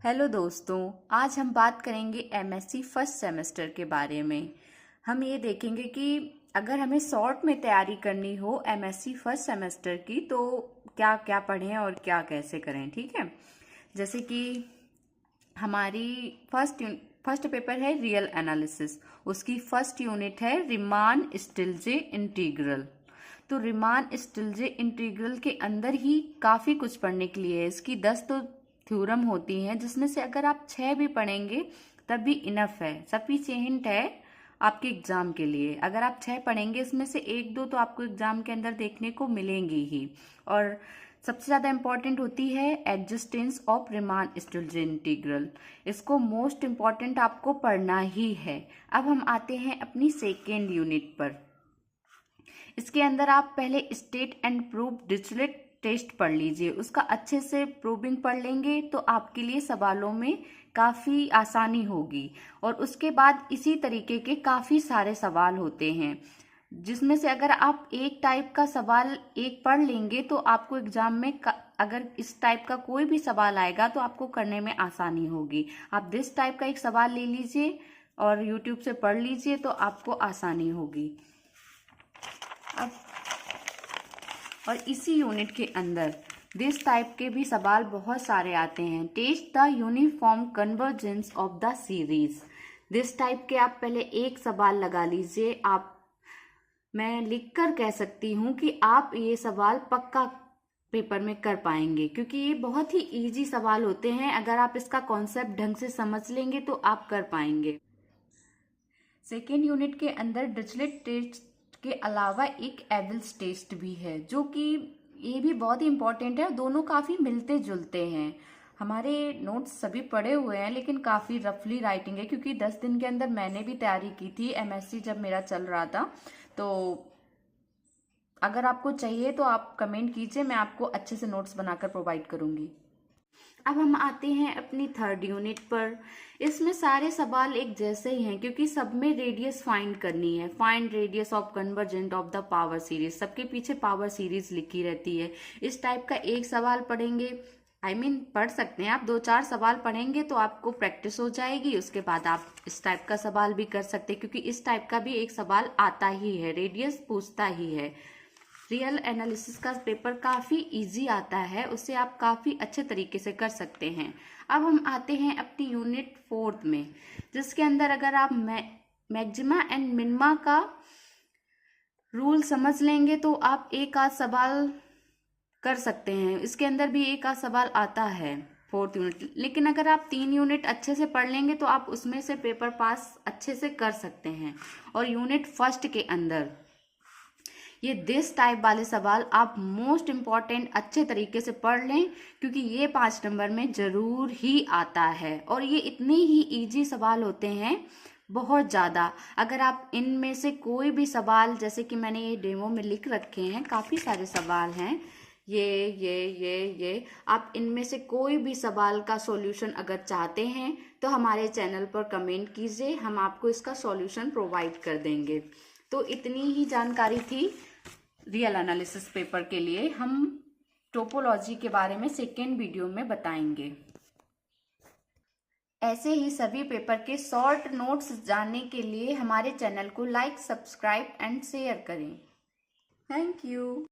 Hello दोस्तों, आज हम बात करेंगे एमएससी फर्स्ट सेमेस्टर के बारे में। हम ये देखेंगे कि अगर हमें शॉर्ट में तैयारी करनी हो एमएससी फर्स्ट सेमेस्टर की तो क्या क्या पढ़ें और क्या कैसे करें। ठीक है, जैसे कि हमारी फर्स्ट पेपर है रियल एनालिसिस, उसकी फर्स्ट यूनिट है रिमान स्टिल्जे इंटीग्रल। तो रिमान स्टिल्जे इंटीग्रल के अंदर ही काफ़ी कुछ पढ़ने के लिए है। इसकी 10 तो थ्योरम होती हैं, जिसमें से अगर आप 6 भी पढ़ेंगे तब भी इनफ है, सफिशिएंट है आपके एग्जाम के लिए। अगर आप 6 पढ़ेंगे इसमें से 1-2 तो आपको एग्जाम के अंदर देखने को मिलेंगी ही। और सबसे ज़्यादा इंपॉर्टेंट होती है एग्जिस्टेंस ऑफ रिमान स्टिल्जे इंटीग्रल। इसको मोस्ट इंपॉर्टेंट आपको पढ़ना ही है। अब हम आते हैं अपनी सेकेंड यूनिट पर। इसके अंदर आप पहले state and prove Dirichlet test पढ़ लीजिए। उसका अच्छे से प्रूविंग पढ़ लेंगे तो आपके लिए सवालों में काफ़ी आसानी होगी। और उसके बाद इसी तरीके के काफ़ी सारे सवाल होते हैं, जिसमें से अगर आप एक टाइप का सवाल एक पढ़ लेंगे तो आपको एग्जाम में अगर इस टाइप का कोई भी सवाल आएगा तो आपको करने में आसानी होगी। आप दिस टाइप का एक सवाल ले लीजिए और यूट्यूब से पढ़ लीजिए तो आपको आसानी होगी। अब और इसी यूनिट के अंदर दिस टाइप के भी सवाल बहुत सारे आते हैं। Test the uniform convergence of the series. This type के आप पहले एक सवाल लगा लीजिए। मैं लिखकर कह सकती हूँ कि आप ये सवाल पक्का पेपर में कर पाएंगे, क्योंकि ये बहुत ही इजी सवाल होते हैं। अगर आप इसका कॉन्सेप्ट ढंग से समझ लेंगे तो आप कर पाएंगे। सेकेंड यूनिट के अंदर डिरिचलेट टेस्ट के अलावा एक एविल्स टेस्ट भी है, जो कि ये भी बहुत ही इंपॉर्टेंट है। दोनों काफ़ी मिलते जुलते हैं। हमारे नोट्स सभी पढ़े हुए हैं लेकिन काफ़ी रफली राइटिंग है, क्योंकि 10 दिन के अंदर मैंने भी तैयारी की थी एमएससी जब मेरा चल रहा था। तो अगर आपको चाहिए तो आप कमेंट कीजिए, मैं आपको अच्छे से नोट्स बनाकर प्रोवाइड करूंगी। अब हम आते हैं अपनी थर्ड यूनिट पर। इसमें सारे सवाल एक जैसे ही हैं, क्योंकि सब में रेडियस फाइंड करनी है। Find radius of convergent of the power series, सबके पीछे पावर सीरीज लिखी रहती है। इस टाइप का एक सवाल पढ़ेंगे, पढ़ सकते हैं आप। 2-4 सवाल पढ़ेंगे तो आपको प्रैक्टिस हो जाएगी। उसके बाद आप इस टाइप का सवाल भी कर सकते हैं, क्योंकि इस टाइप का भी एक सवाल आता ही है, रेडियस पूछता ही है। रियल एनालिसिस का पेपर काफ़ी इजी आता है, उससे आप काफ़ी अच्छे तरीके से कर सकते हैं। अब हम आते हैं अपनी यूनिट 4 में, जिसके अंदर अगर आप मैक्सिमा एंड मिनिमा का रूल समझ लेंगे तो आप एक आध सवाल कर सकते हैं। इसके अंदर भी एक आध सवाल आता है 4th यूनिट, लेकिन अगर आप 3 यूनिट अच्छे से पढ़ लेंगे तो आप उसमें से पेपर पास अच्छे से कर सकते हैं। और यूनिट फर्स्ट के अंदर ये दिस टाइप वाले सवाल आप मोस्ट इम्पॉर्टेंट अच्छे तरीके से पढ़ लें, क्योंकि ये 5 नंबर में जरूर ही आता है। और ये इतने ही इजी सवाल होते हैं, बहुत ज़्यादा। अगर आप इनमें से कोई भी सवाल, जैसे कि मैंने ये डेमो में लिख रखे हैं, काफ़ी सारे सवाल हैं, ये आप इनमें से कोई भी सवाल का सॉल्यूशन अगर चाहते हैं तो हमारे चैनल पर कमेंट कीजिए, हम आपको इसका सॉल्यूशन प्रोवाइड कर देंगे। तो इतनी ही जानकारी थी रियल एनालिसिस पेपर के लिए। हम टोपोलॉजी के बारे में सेकेंड वीडियो में बताएंगे। ऐसे ही सभी पेपर के शॉर्ट नोट्स जानने के लिए हमारे चैनल को लाइक, सब्सक्राइब एंड शेयर करें। Thank you.